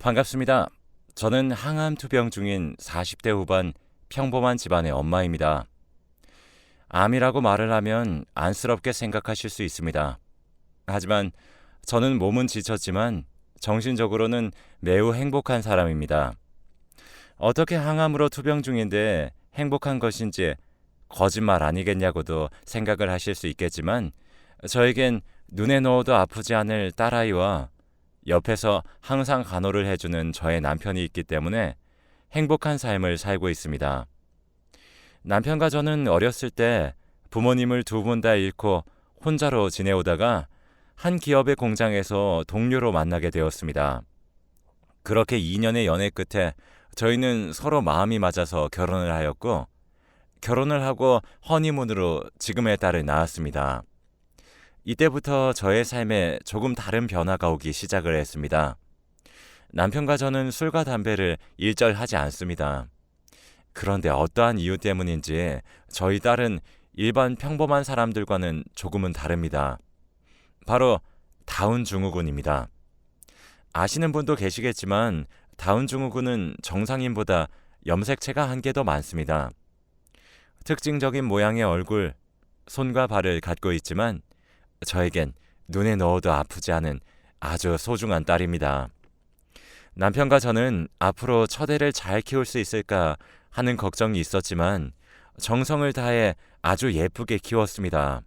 반갑습니다. 저는 항암 투병 중인 40대 후반 평범한 집안의 엄마입니다. 암이라고 말을 하면 안쓰럽게 생각하실 수 있습니다. 하지만 저는 몸은 지쳤지만 정신적으로는 매우 행복한 사람입니다. 어떻게 항암으로 투병 중인데 행복한 것인지 거짓말 아니겠냐고도 생각을 하실 수 있겠지만 저에겐 눈에 넣어도 아프지 않을 딸아이와 옆에서 항상 간호를 해주는 저의 남편이 있기 때문에 행복한 삶을 살고 있습니다. 남편과 저는 어렸을 때 부모님을 두 분 다 잃고 혼자로 지내오다가 한 기업의 공장에서 동료로 만나게 되었습니다. 그렇게 2년의 연애 끝에 저희는 서로 마음이 맞아서 결혼을 하였고, 결혼을 하고 허니문으로 지금의 딸을 낳았습니다. 이때부터 저의 삶에 조금 다른 변화가 오기 시작을 했습니다. 남편과 저는 술과 담배를 일절하지 않습니다. 그런데 어떠한 이유 때문인지 저희 딸은 일반 평범한 사람들과는 조금은 다릅니다. 바로 다운 증후군입니다. 아시는 분도 계시겠지만 다운 증후군은 정상인보다 염색체가 한 개 더 많습니다. 특징적인 모양의 얼굴, 손과 발을 갖고 있지만 저에겐 눈에 넣어도 아프지 않은 아주 소중한 딸입니다. 남편과 저는 앞으로 처대를 잘 키울 수 있을까 하는 걱정이 있었지만 정성을 다해 아주 예쁘게 키웠습니다.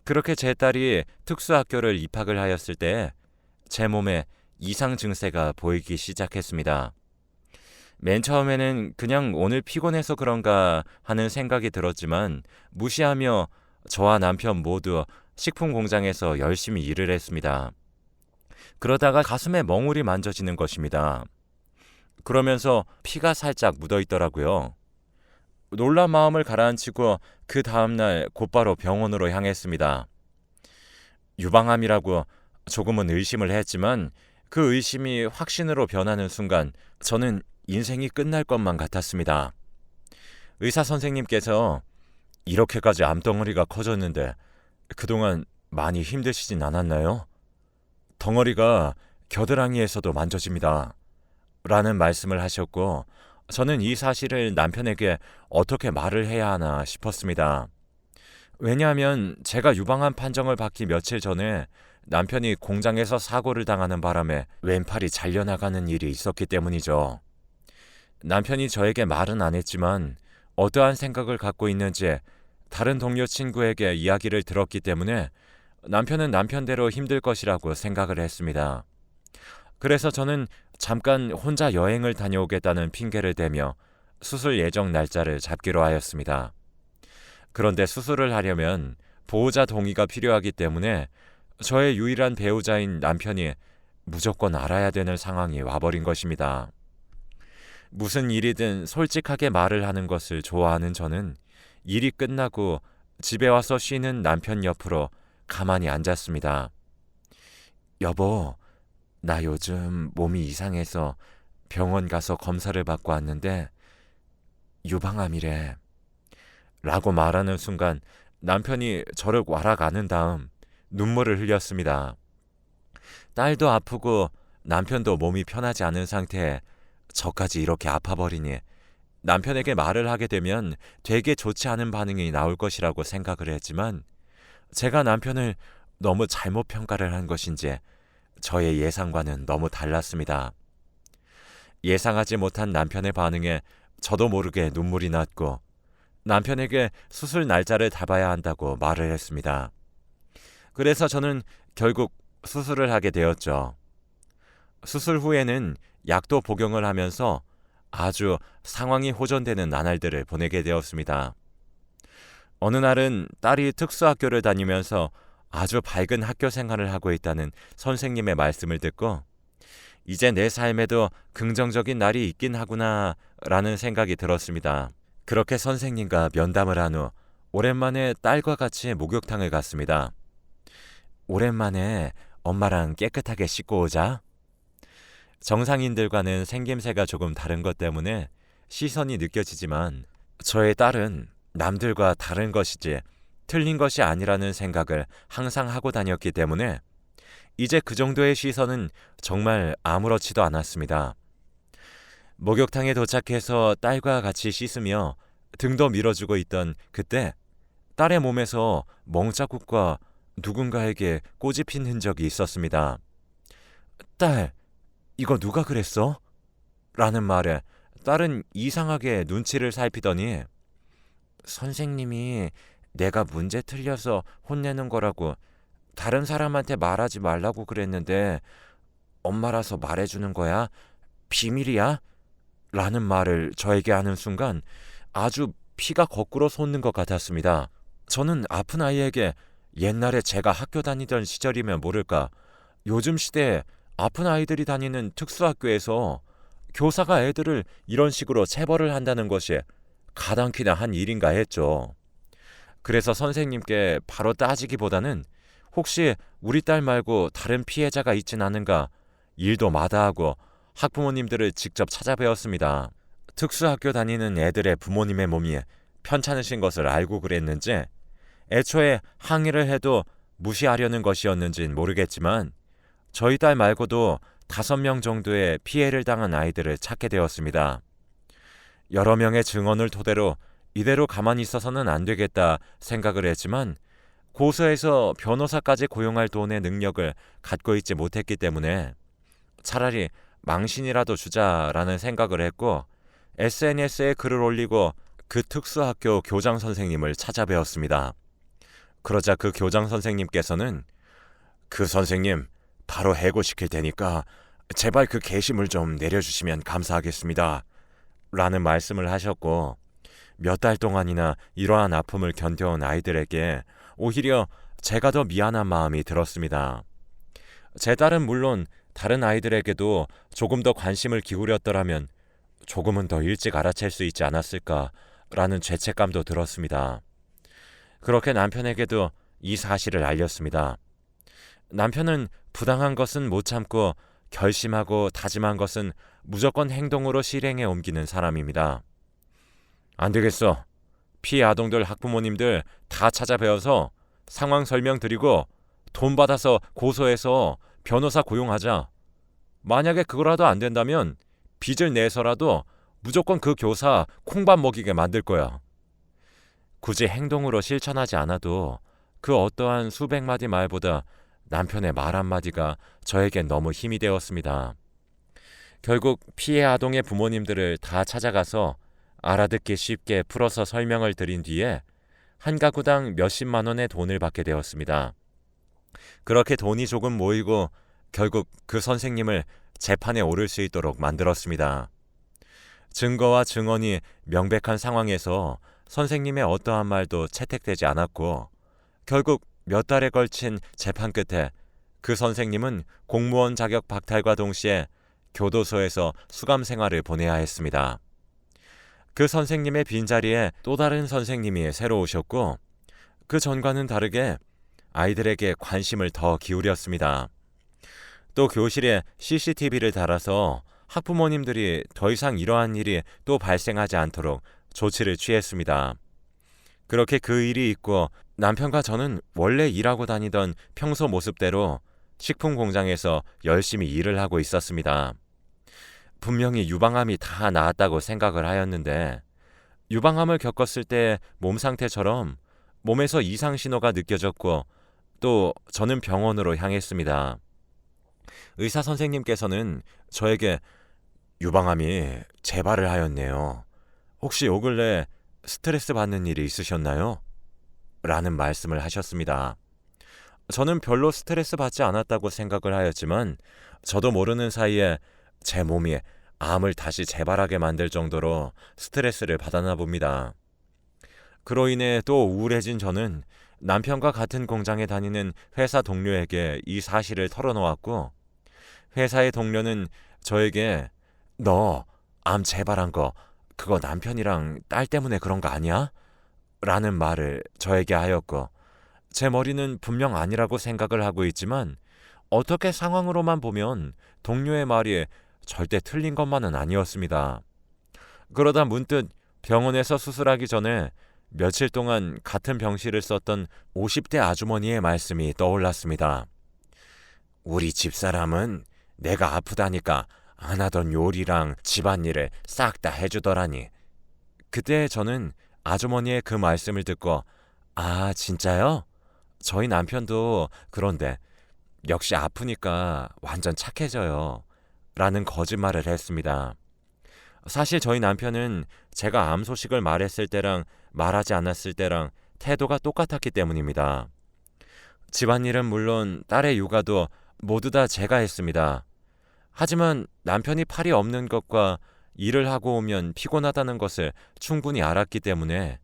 그렇게 제 딸이 특수학교를 입학을 하였을 때 제 몸에 이상 증세가 보이기 시작했습니다. 맨 처음에는 그냥 오늘 피곤해서 그런가 하는 생각이 들었지만 무시하며 저와 남편 모두 식품 공장에서 열심히 일을 했습니다. 그러다가 가슴에 멍울이 만져지는 것입니다. 그러면서 피가 살짝 묻어 있더라고요. 놀란 마음을 가라앉히고 그 다음날 곧바로 병원으로 향했습니다. 유방암이라고 조금은 의심을 했지만 그 의심이 확신으로 변하는 순간 저는 인생이 끝날 것만 같았습니다. 의사 선생님께서 이렇게까지 암덩어리가 커졌는데 그동안 많이 힘드시진 않았나요? 덩어리가 겨드랑이에서도 만져집니다. 라는 말씀을 하셨고 저는 이 사실을 남편에게 어떻게 말을 해야 하나 싶었습니다. 왜냐하면 제가 유방암 판정을 받기 며칠 전에 남편이 공장에서 사고를 당하는 바람에 왼팔이 잘려나가는 일이 있었기 때문이죠. 남편이 저에게 말은 안 했지만 어떠한 생각을 갖고 있는지 다른 동료 친구에게 이야기를 들었기 때문에 남편은 남편대로 힘들 것이라고 생각을 했습니다. 그래서 저는 잠깐 혼자 여행을 다녀오겠다는 핑계를 대며 수술 예정 날짜를 잡기로 하였습니다. 그런데 수술을 하려면 보호자 동의가 필요하기 때문에 저의 유일한 배우자인 남편이 무조건 알아야 되는 상황이 와버린 것입니다. 무슨 일이든 솔직하게 말을 하는 것을 좋아하는 저는 일이 끝나고 집에 와서 쉬는 남편 옆으로 가만히 앉았습니다. 여보, 나 요즘 몸이 이상해서 병원 가서 검사를 받고 왔는데 유방암이래. 라고 말하는 순간 남편이 저를 왈락 안은 다음 눈물을 흘렸습니다. 딸도 아프고 남편도 몸이 편하지 않은 상태에 저까지 이렇게 아파버리니 남편에게 말을 하게 되면 되게 좋지 않은 반응이 나올 것이라고 생각을 했지만 제가 남편을 너무 잘못 평가를 한 것인지 저의 예상과는 너무 달랐습니다. 예상하지 못한 남편의 반응에 저도 모르게 눈물이 났고 남편에게 수술 날짜를 잡아야 한다고 말을 했습니다. 그래서 저는 결국 수술을 하게 되었죠. 수술 후에는 약도 복용을 하면서 아주 상황이 호전되는 나날들을 보내게 되었습니다. 어느 날은 딸이 특수학교를 다니면서 아주 밝은 학교 생활을 하고 있다는 선생님의 말씀을 듣고 이제 내 삶에도 긍정적인 날이 있긴 하구나 라는 생각이 들었습니다. 그렇게 선생님과 면담을 한 후 오랜만에 딸과 같이 목욕탕을 갔습니다. 오랜만에 엄마랑 깨끗하게 씻고 오자. 정상인들과는 생김새가 조금 다른 것 때문에 시선이 느껴지지만 저의 딸은 남들과 다른 것이지 틀린 것이 아니라는 생각을 항상 하고 다녔기 때문에 이제 그 정도의 시선은 정말 아무렇지도 않았습니다. 목욕탕에 도착해서 딸과 같이 씻으며 등도 밀어주고 있던 그때 딸의 몸에서 멍자국과 누군가에게 꼬집힌 흔적이 있었습니다. 딸, 이거 누가 그랬어? 라는 말에 딸은 이상하게 눈치를 살피더니 선생님이 내가 문제 틀려서 혼내는 거라고 다른 사람한테 말하지 말라고 그랬는데 엄마라서 말해주는 거야? 비밀이야? 라는 말을 저에게 하는 순간 아주 피가 거꾸로 솟는 것 같았습니다. 저는 아픈 아이에게 옛날에 제가 학교 다니던 시절이면 모를까 요즘 시대에 아픈 아이들이 다니는 특수학교에서 교사가 애들을 이런 식으로 체벌을 한다는 것이 가당키나 한 일인가 했죠. 그래서 선생님께 바로 따지기보다는 혹시 우리 딸 말고 다른 피해자가 있진 않은가 일도 마다하고 학부모님들을 직접 찾아뵈었습니다. 특수학교 다니는 애들의 부모님의 몸이 편찮으신 것을 알고 그랬는지 애초에 항의를 해도 무시하려는 것이었는진 모르겠지만 저희 딸 말고도 5명 정도의 피해를 당한 아이들을 찾게 되었습니다. 여러 명의 증언을 토대로 이대로 가만히 있어서는 안 되겠다 생각을 했지만 고소해서 변호사까지 고용할 돈의 능력을 갖고 있지 못했기 때문에 차라리 망신이라도 주자라는 생각을 했고 SNS에 글을 올리고 그 특수학교 교장 선생님을 찾아뵈었습니다. 그러자 그 교장 선생님께서는 그 선생님 바로 해고시킬 테니까 제발 그 게시물 좀 내려주시면 감사하겠습니다. 라는 말씀을 하셨고 몇 달 동안이나 이러한 아픔을 견뎌온 아이들에게 오히려 제가 더 미안한 마음이 들었습니다. 제 딸은 물론 다른 아이들에게도 조금 더 관심을 기울였더라면 조금은 더 일찍 알아챌 수 있지 않았을까라는 죄책감도 들었습니다. 그렇게 남편에게도 이 사실을 알렸습니다. 남편은 부당한 것은 못 참고 결심하고 다짐한 것은 무조건 행동으로 실행에 옮기는 사람입니다. 안 되겠어. 피해 아동들 학부모님들 다 찾아뵈어서 상황 설명드리고 돈 받아서 고소해서 변호사 고용하자. 만약에 그거라도 안 된다면 빚을 내서라도 무조건 그 교사 콩밥 먹이게 만들 거야. 굳이 행동으로 실천하지 않아도 그 어떠한 수백 마디 말보다 남편의 말 한마디가 저에겐 너무 힘이 되었습니다. 결국 피해 아동의 부모님들을 다 찾아가서 알아듣기 쉽게 풀어서 설명을 드린 뒤에 한 가구당 몇십만 원의 돈을 받게 되었습니다. 그렇게 돈이 조금 모이고 결국 그 선생님을 재판에 오를 수 있도록 만들었습니다. 증거와 증언이 명백한 상황에서 선생님의 어떠한 말도 채택되지 않았고 결국 몇 달에 걸친 재판 끝에 그 선생님은 공무원 자격 박탈과 동시에 교도소에서 수감 생활을 보내야 했습니다. 그 선생님의 빈자리에 또 다른 선생님이 새로 오셨고 그 전과는 다르게 아이들에게 관심을 더 기울였습니다. 또 교실에 CCTV를 달아서 학부모님들이 더 이상 이러한 일이 또 발생하지 않도록 조치를 취했습니다. 그렇게 그 일이 있고 남편과 저는 원래 일하고 다니던 평소 모습대로 식품 공장에서 열심히 일을 하고 있었습니다. 분명히 유방암이 다 나았다고 생각을 하였는데 유방암을 겪었을 때 몸 상태처럼 몸에서 이상 신호가 느껴졌고 또 저는 병원으로 향했습니다. 의사 선생님께서는 저에게 유방암이 재발을 하였네요. 혹시 요 근래 스트레스 받는 일이 있으셨나요? 라는 말씀을 하셨습니다. 저는 별로 스트레스 받지 않았다고 생각을 하였지만 저도 모르는 사이에 제 몸이 암을 다시 재발하게 만들 정도로 스트레스를 받았나 봅니다. 그로 인해 또 우울해진 저는 남편과 같은 공장에 다니는 회사 동료에게 이 사실을 털어놓았고 회사의 동료는 저에게 너 암 재발한 거 그거 남편이랑 딸 때문에 그런 거 아니야? 라는 말을 저에게 하였고 제 머리는 분명 아니라고 생각을 하고 있지만 어떻게 상황으로만 보면 동료의 말이 절대 틀린 것만은 아니었습니다. 그러다 문득 병원에서 수술하기 전에 며칠 동안 같은 병실을 썼던 50대 아주머니의 말씀이 떠올랐습니다. 우리 집사람은 내가 아프다니까 안 하던 요리랑 집안일을 싹 다 해주더라니. 그때 저는 아주머니의 그 말씀을 듣고 아, 진짜요? 저희 남편도 그런데 역시 아프니까 완전 착해져요. 라는 거짓말을 했습니다. 사실 저희 남편은 제가 암 소식을 말했을 때랑 말하지 않았을 때랑 태도가 똑같았기 때문입니다. 집안일은 물론 딸의 육아도 모두 다 제가 했습니다. 하지만 남편이 팔이 없는 것과 일을 하고 오면 피곤하다는 것을 충분히 알았기 때문에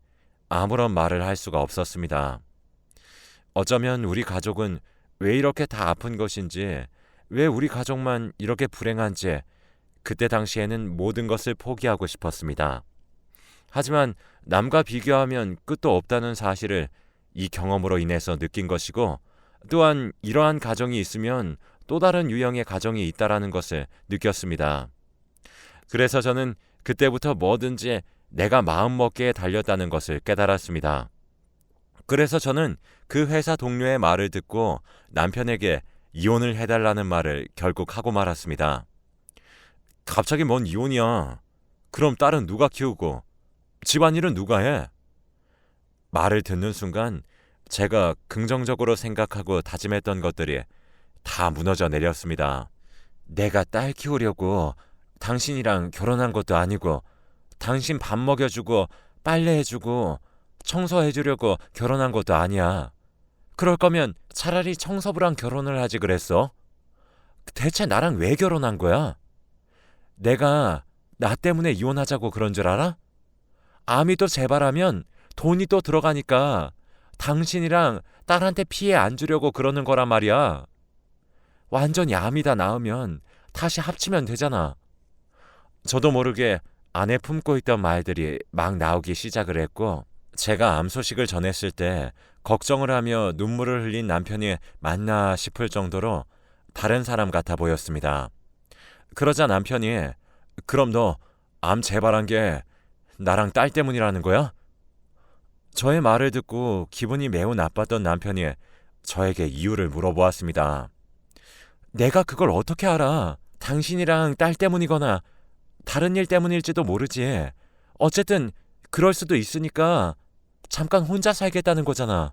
아무런 말을 할 수가 없었습니다. 어쩌면 우리 가족은 왜 이렇게 다 아픈 것인지, 왜 우리 가족만 이렇게 불행한지 그때 당시에는 모든 것을 포기하고 싶었습니다. 하지만 남과 비교하면 끝도 없다는 사실을 이 경험으로 인해서 느낀 것이고, 또한 이러한 가정이 있으면 또 다른 유형의 가정이 있다라는 것을 느꼈습니다. 그래서 저는 그때부터 뭐든지 내가 마음먹기에 달렸다는 것을 깨달았습니다. 그래서 저는 그 회사 동료의 말을 듣고 남편에게 이혼을 해달라는 말을 결국 하고 말았습니다. 갑자기 뭔 이혼이야? 그럼 딸은 누가 키우고 집안일은 누가 해? 말을 듣는 순간 제가 긍정적으로 생각하고 다짐했던 것들이 다 무너져 내렸습니다. 내가 딸 키우려고 당신이랑 결혼한 것도 아니고, 당신 밥 먹여주고 빨래해주고 청소해주려고 결혼한 것도 아니야. 그럴 거면 차라리 청소부랑 결혼을 하지 그랬어. 대체 나랑 왜 결혼한 거야? 내가 나 때문에 이혼하자고 그런 줄 알아? 암이 또 재발하면 돈이 또 들어가니까 당신이랑 딸한테 피해 안 주려고 그러는 거란 말이야. 완전히 암이 다 나으면 다시 합치면 되잖아. 저도 모르게 안에 품고 있던 말들이 막 나오기 시작을 했고, 제가 암 소식을 전했을 때 걱정을 하며 눈물을 흘린 남편이 맞나 싶을 정도로 다른 사람 같아 보였습니다. 그러자 남편이 그럼 너 암 재발한 게 나랑 딸 때문이라는 거야? 저의 말을 듣고 기분이 매우 나빴던 남편이 저에게 이유를 물어보았습니다. 내가 그걸 어떻게 알아? 당신이랑 딸 때문이거나 다른 일 때문일지도 모르지. 어쨌든 그럴 수도 있으니까 잠깐 혼자 살겠다는 거잖아.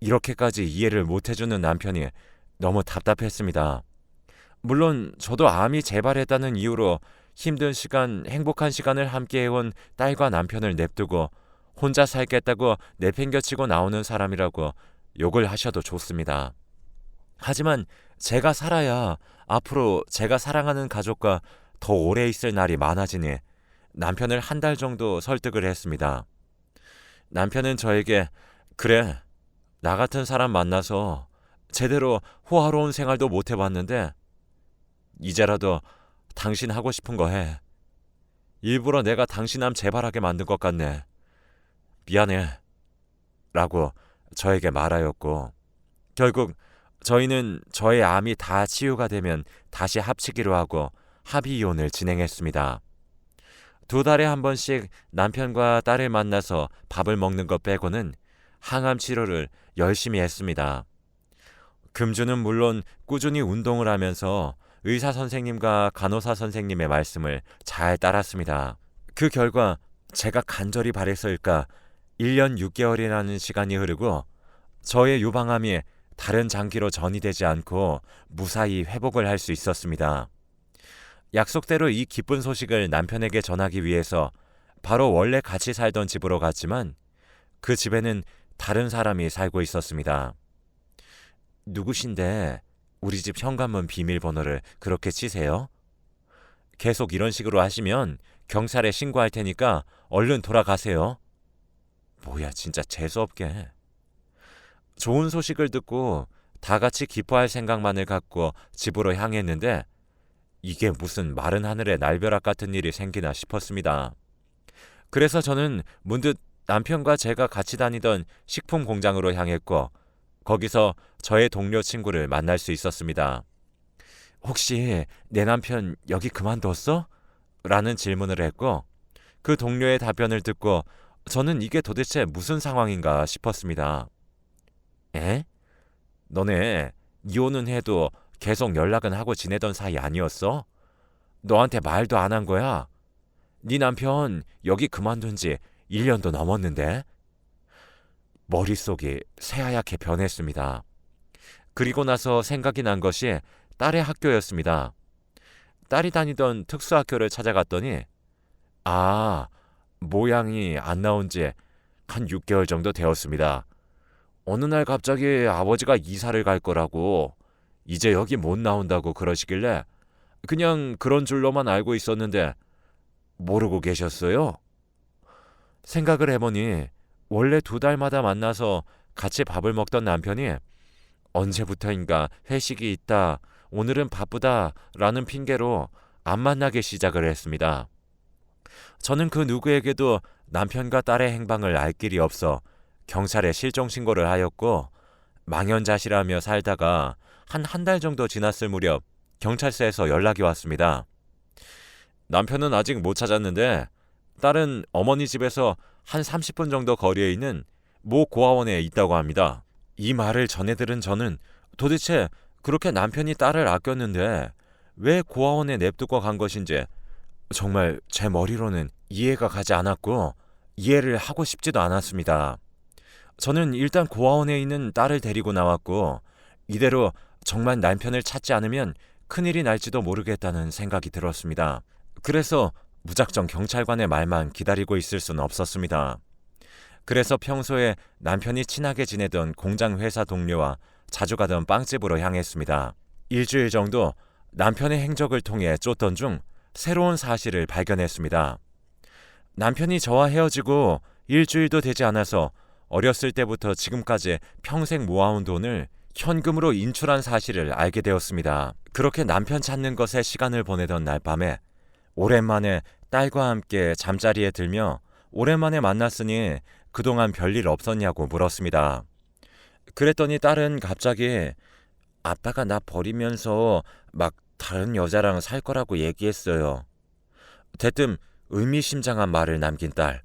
이렇게까지 이해를 못해주는 남편이 너무 답답했습니다. 물론 저도 암이 재발했다는 이유로 힘든 시간, 행복한 시간을 함께 해온 딸과 남편을 냅두고 혼자 살겠다고 내팽겨치고 나오는 사람이라고 욕을 하셔도 좋습니다. 하지만 제가 살아야 앞으로 제가 사랑하는 가족과 더 오래 있을 날이 많아지니 남편을 한 달 정도 설득을 했습니다. 남편은 저에게 그래, 나 같은 사람 만나서 제대로 호화로운 생활도 못 해봤는데 이제라도 당신 하고 싶은 거 해. 일부러 내가 당신 암 재발하게 만든 것 같네. 미안해. 라고 저에게 말하였고, 결국 저희는 저의 암이 다 치유가 되면 다시 합치기로 하고 합의 이혼을 진행했습니다. 2달에 한 번씩 남편과 딸을 만나서 밥을 먹는 것 빼고는 항암 치료를 열심히 했습니다. 금주는 물론 꾸준히 운동을 하면서 의사 선생님과 간호사 선생님의 말씀을 잘 따랐습니다. 그 결과 제가 간절히 바랬을까 1년 6개월이라는 시간이 흐르고 저의 유방암이 다른 장기로 전이되지 않고 무사히 회복을 할 수 있었습니다. 약속대로 이 기쁜 소식을 남편에게 전하기 위해서 바로 원래 같이 살던 집으로 갔지만 그 집에는 다른 사람이 살고 있었습니다. 누구신데 우리 집 현관문 비밀번호를 그렇게 치세요? 계속 이런 식으로 하시면 경찰에 신고할 테니까 얼른 돌아가세요. 뭐야, 진짜 재수없게. 좋은 소식을 듣고 다 같이 기뻐할 생각만을 갖고 집으로 향했는데 이게 무슨 마른 하늘에 날벼락 같은 일이 생기나 싶었습니다. 그래서 저는 문득 남편과 제가 같이 다니던 식품 공장으로 향했고 거기서 저의 동료 친구를 만날 수 있었습니다. 혹시 내 남편 여기 그만뒀어? 라는 질문을 했고 그 동료의 답변을 듣고 저는 이게 도대체 무슨 상황인가 싶었습니다. 에? 너네 이혼은 해도 계속 연락은 하고 지내던 사이 아니었어? 너한테 말도 안 한 거야? 네 남편 여기 그만둔 지 1년도 넘었는데? 머릿속이 새하얗게 변했습니다. 그리고 나서 생각이 난 것이 딸의 학교였습니다. 딸이 다니던 특수학교를 찾아갔더니 모양이 안 나온 지 한 6개월 정도 되었습니다. 어느 날 갑자기 아버지가 이사를 갈 거라고 이제 여기 못 나온다고 그러시길래 그냥 그런 줄로만 알고 있었는데 모르고 계셨어요? 생각을 해보니 원래 2달마다 만나서 같이 밥을 먹던 남편이 언제부터인가 회식이 있다, 오늘은 바쁘다 라는 핑계로 안 만나게 시작을 했습니다. 저는 그 누구에게도 남편과 딸의 행방을 알 길이 없어 경찰에 실종 신고를 하였고 망연자실하며 살다가 한 달 정도 지났을 무렵 경찰서에서 연락이 왔습니다. 남편은 아직 못 찾았는데 딸은 어머니 집에서 한 30분 정도 거리에 있는 모 고아원에 있다고 합니다. 이 말을 전해 들은 저는 도대체 그렇게 남편이 딸을 아꼈는데 왜 고아원에 냅두고 간 것인지 정말 제 머리로는 이해가 가지 않았고 이해를 하고 싶지도 않았습니다. 저는 일단 고아원에 있는 딸을 데리고 나왔고 이대로 정말 남편을 찾지 않으면 큰일이 날지도 모르겠다는 생각이 들었습니다. 그래서 무작정 경찰관의 말만 기다리고 있을 수는 없었습니다. 그래서 평소에 남편이 친하게 지내던 공장 회사 동료와 자주 가던 빵집으로 향했습니다. 일주일 정도 남편의 행적을 통해 쫓던 중 새로운 사실을 발견했습니다. 남편이 저와 헤어지고 일주일도 되지 않아서 어렸을 때부터 지금까지 평생 모아온 돈을 현금으로 인출한 사실을 알게 되었습니다. 그렇게 남편 찾는 것에 시간을 보내던 날 밤에 오랜만에 딸과 함께 잠자리에 들며 오랜만에 만났으니 그동안 별일 없었냐고 물었습니다. 그랬더니 딸은 갑자기 아빠가 나 버리면서 막 다른 여자랑 살 거라고 얘기했어요. 대뜸 의미심장한 말을 남긴 딸.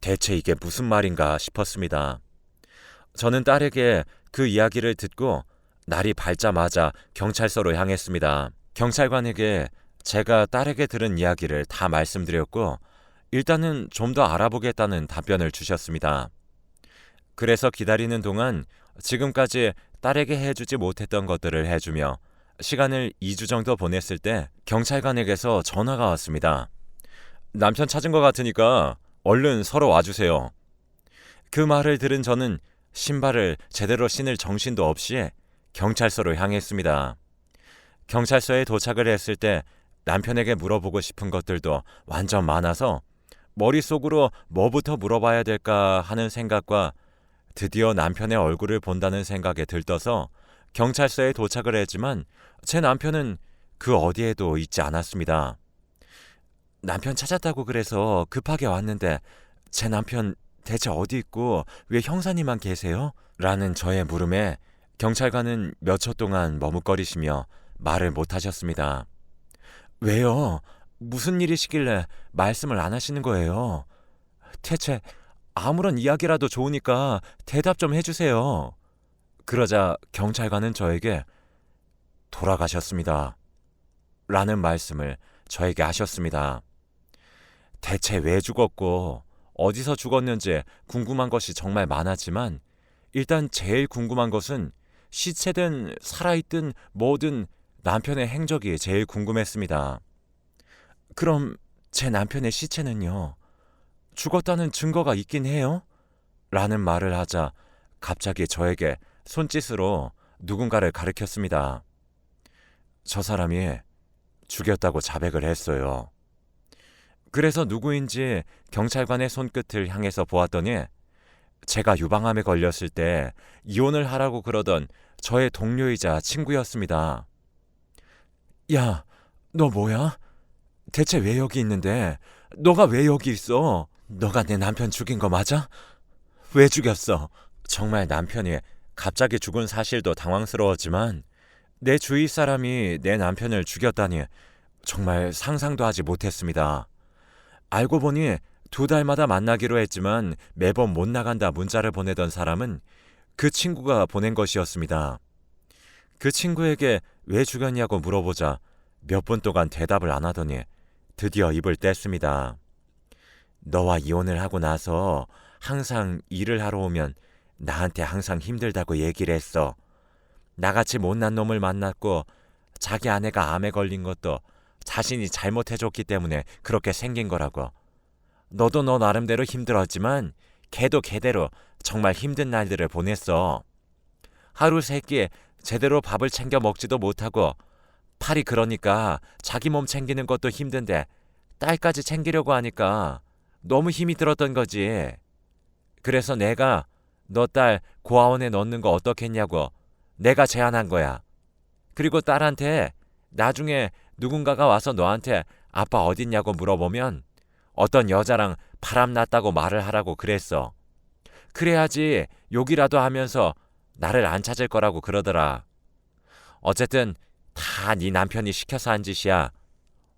대체 이게 무슨 말인가 싶었습니다. 저는 딸에게 그 이야기를 듣고 날이 밝자마자 경찰서로 향했습니다. 경찰관에게 제가 딸에게 들은 이야기를 다 말씀드렸고 일단은 좀 더 알아보겠다는 답변을 주셨습니다. 그래서 기다리는 동안 지금까지 딸에게 해주지 못했던 것들을 해주며 시간을 2주 정도 보냈을 때 경찰관에게서 전화가 왔습니다. 남편 찾은 것 같으니까 얼른 서로 와주세요. 그 말을 들은 저는 신발을 제대로 신을 정신도 없이 경찰서로 향했습니다. 경찰서에 도착을 했을 때 남편에게 물어보고 싶은 것들도 완전 많아서 머릿속으로 뭐부터 물어봐야 될까 하는 생각과 드디어 남편의 얼굴을 본다는 생각에 들떠서 경찰서에 도착을 했지만 제 남편은 그 어디에도 있지 않았습니다. 남편 찾았다고 그래서 급하게 왔는데 제 남편 대체 어디 있고 왜 형사님만 계세요? 라는 저의 물음에 경찰관은 몇 초 동안 머뭇거리시며 말을 못하셨습니다. 왜요? 무슨 일이시길래 말씀을 안 하시는 거예요? 대체 아무런 이야기라도 좋으니까 대답 좀 해주세요. 그러자 경찰관은 저에게 돌아가셨습니다. 라는 말씀을 저에게 하셨습니다. 대체 왜 죽었고 어디서 죽었는지 궁금한 것이 정말 많았지만 일단 제일 궁금한 것은 시체든 살아있든 뭐든 남편의 행적이 제일 궁금했습니다. 그럼 제 남편의 시체는요? 죽었다는 증거가 있긴 해요? 라는 말을 하자 갑자기 저에게 손짓으로 누군가를 가리켰습니다. 저 사람이 죽였다고 자백을 했어요. 그래서 누구인지 경찰관의 손끝을 향해서 보았더니 제가 유방암에 걸렸을 때 이혼을 하라고 그러던 저의 동료이자 친구였습니다. 야, 너 뭐야? 대체 왜 여기 있는데? 너가 왜 여기 있어? 너가 내 남편 죽인 거 맞아? 왜 죽였어? 정말 남편이 갑자기 죽은 사실도 당황스러웠지만 내 주위 사람이 내 남편을 죽였다니 정말 상상도 하지 못했습니다. 알고 보니 2달마다 만나기로 했지만 매번 못 나간다 문자를 보내던 사람은 그 친구가 보낸 것이었습니다. 그 친구에게 왜 죽였냐고 물어보자 몇 분 동안 대답을 안 하더니 드디어 입을 뗐습니다. 너와 이혼을 하고 나서 항상 일을 하러 오면 나한테 항상 힘들다고 얘기를 했어. 나같이 못난 놈을 만났고 자기 아내가 암에 걸린 것도 자신이 잘못해줬기 때문에 그렇게 생긴 거라고. 너도 너 나름대로 힘들었지만 걔도 걔대로 정말 힘든 날들을 보냈어. 하루 세 끼 제대로 밥을 챙겨 먹지도 못하고 팔이 그러니까 자기 몸 챙기는 것도 힘든데 딸까지 챙기려고 하니까 너무 힘이 들었던 거지. 그래서 내가 너 딸 고아원에 넣는 거 어떻겠냐고 내가 제안한 거야. 그리고 딸한테 나중에 누군가가 와서 너한테 아빠 어딨냐고 물어보면 어떤 여자랑 바람났다고 말을 하라고 그랬어. 그래야지 욕이라도 하면서 나를 안 찾을 거라고 그러더라. 어쨌든 다 네 남편이 시켜서 한 짓이야.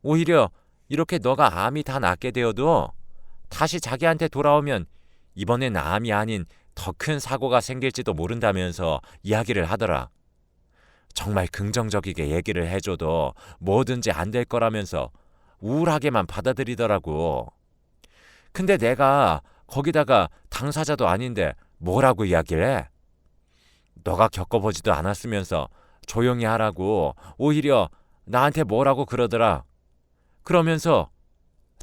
오히려 이렇게 너가 암이 다 낫게 되어도 다시 자기한테 돌아오면 이번엔 암이 아닌 더 큰 사고가 생길지도 모른다면서 이야기를 하더라. 정말 긍정적이게 얘기를 해줘도 뭐든지 안 될 거라면서 우울하게만 받아들이더라고. 근데 내가 거기다가 당사자도 아닌데 뭐라고 이야기를 해? 너가 겪어보지도 않았으면서 조용히 하라고 오히려 나한테 뭐라고 그러더라. 그러면서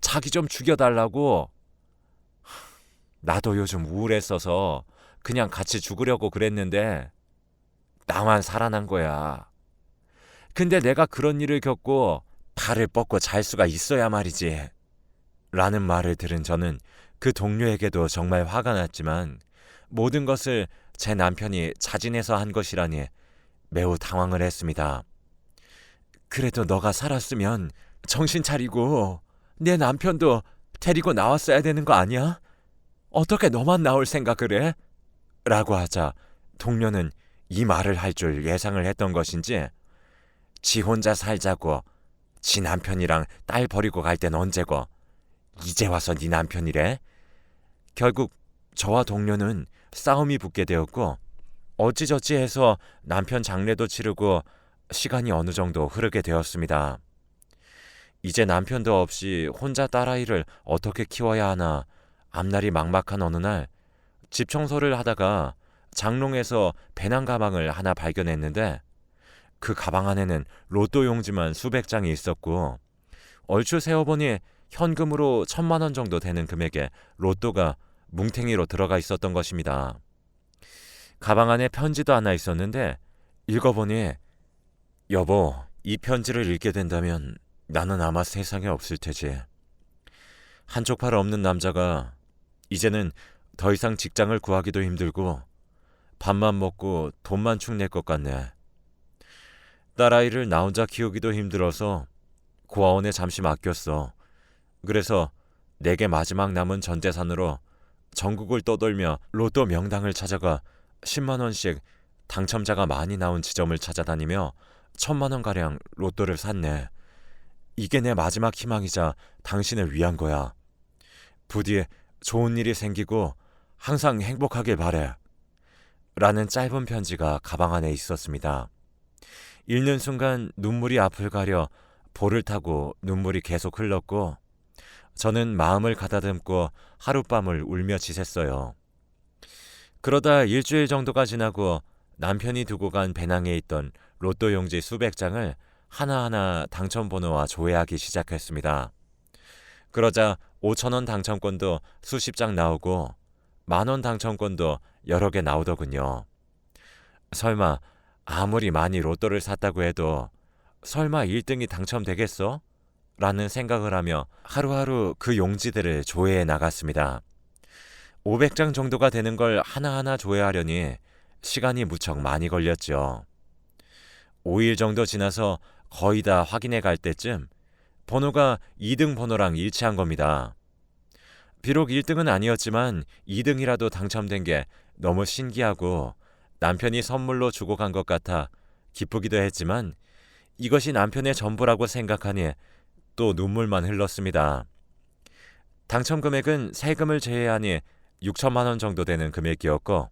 자기 좀 죽여달라고. 나도 요즘 우울했어서 그냥 같이 죽으려고 그랬는데 나만 살아난 거야. 근데 내가 그런 일을 겪고 발을 뻗고 잘 수가 있어야 말이지. 라는 말을 들은 저는 그 동료에게도 정말 화가 났지만 모든 것을 제 남편이 자진해서 한 것이라니 매우 당황을 했습니다. 그래도 너가 살았으면 정신 차리고 내 남편도 데리고 나왔어야 되는 거 아니야? 어떻게 너만 나올 생각을 해? 라고 하자 동료는 이 말을 할 줄 예상을 했던 것인지 지 혼자 살자고 지 남편이랑 딸 버리고 갈 땐 언제고 이제 와서 네 남편이래? 결국 저와 동료는 싸움이 붙게 되었고 어찌저찌 해서 남편 장례도 치르고 시간이 어느 정도 흐르게 되었습니다. 이제 남편도 없이 혼자 딸아이를 어떻게 키워야 하나 앞날이 막막한 어느 날 집 청소를 하다가 장롱에서 배낭 가방을 하나 발견했는데 그 가방 안에는 로또 용지만 수백 장이 있었고 얼추 세어보니 현금으로 1,000만 원 정도 되는 금액의 로또가 뭉탱이로 들어가 있었던 것입니다. 가방 안에 편지도 하나 있었는데 읽어보니 여보, 이 편지를 읽게 된다면 나는 아마 세상에 없을 테지. 한쪽 팔 없는 남자가 이제는 더 이상 직장을 구하기도 힘들고 밥만 먹고 돈만 축낼 것 같네. 딸아이를 나 혼자 키우기도 힘들어서 고아원에 잠시 맡겼어. 그래서 내게 마지막 남은 전 재산으로 전국을 떠돌며 로또 명당을 찾아가 10만 원씩 당첨자가 많이 나온 지점을 찾아다니며 1,000만 원가량 로또를 샀네. 이게 내 마지막 희망이자 당신을 위한 거야. 부디 좋은 일이 생기고 항상 행복하길 바래. 라는 짧은 편지가 가방 안에 있었습니다. 읽는 순간 눈물이 앞을 가려 볼을 타고 눈물이 계속 흘렀고 저는 마음을 가다듬고 하룻밤을 울며 지샜어요. 그러다 일주일 정도가 지나고 남편이 두고 간 배낭에 있던 로또 용지 수백 장을 하나하나 당첨번호와 조회하기 시작했습니다. 그러자 5,000원 당첨권도 수십 장 나오고 10,000원 당첨권도 여러 개 나오더군요. 설마 아무리 많이 로또를 샀다고 해도 설마 1등이 당첨되겠어? 라는 생각을 하며 하루하루 그 용지들을 조회해 나갔습니다. 500장 정도가 되는 걸 하나하나 조회하려니 시간이 무척 많이 걸렸죠. 5일 정도 지나서 거의 다 확인해 갈 때쯤 번호가 2등 번호랑 일치한 겁니다. 비록 1등은 아니었지만 2등이라도 당첨된 게 너무 신기하고 남편이 선물로 주고 간 것 같아 기쁘기도 했지만 이것이 남편의 전부라고 생각하니 또 눈물만 흘렀습니다. 당첨 금액은 세금을 제외하니 6,000만 원 정도 되는 금액이었고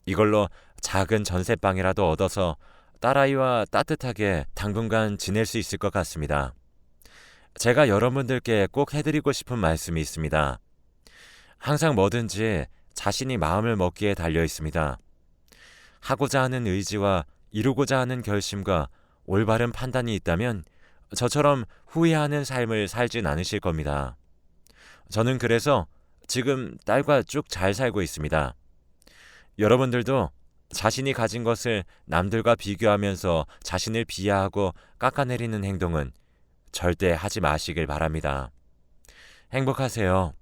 이걸로 작은 전세방이라도 얻어서 딸아이와 따뜻하게 당분간 지낼 수 있을 것 같습니다. 제가 여러분들께 꼭 해드리고 싶은 말씀이 있습니다. 항상 뭐든지 자신이 마음을 먹기에 달려 있습니다. 하고자 하는 의지와 이루고자 하는 결심과 올바른 판단이 있다면 저처럼 후회하는 삶을 살진 않으실 겁니다. 저는 그래서 지금 딸과 쭉 잘 살고 있습니다. 여러분들도 자신이 가진 것을 남들과 비교하면서 자신을 비하하고 깎아내리는 행동은 절대 하지 마시길 바랍니다. 행복하세요.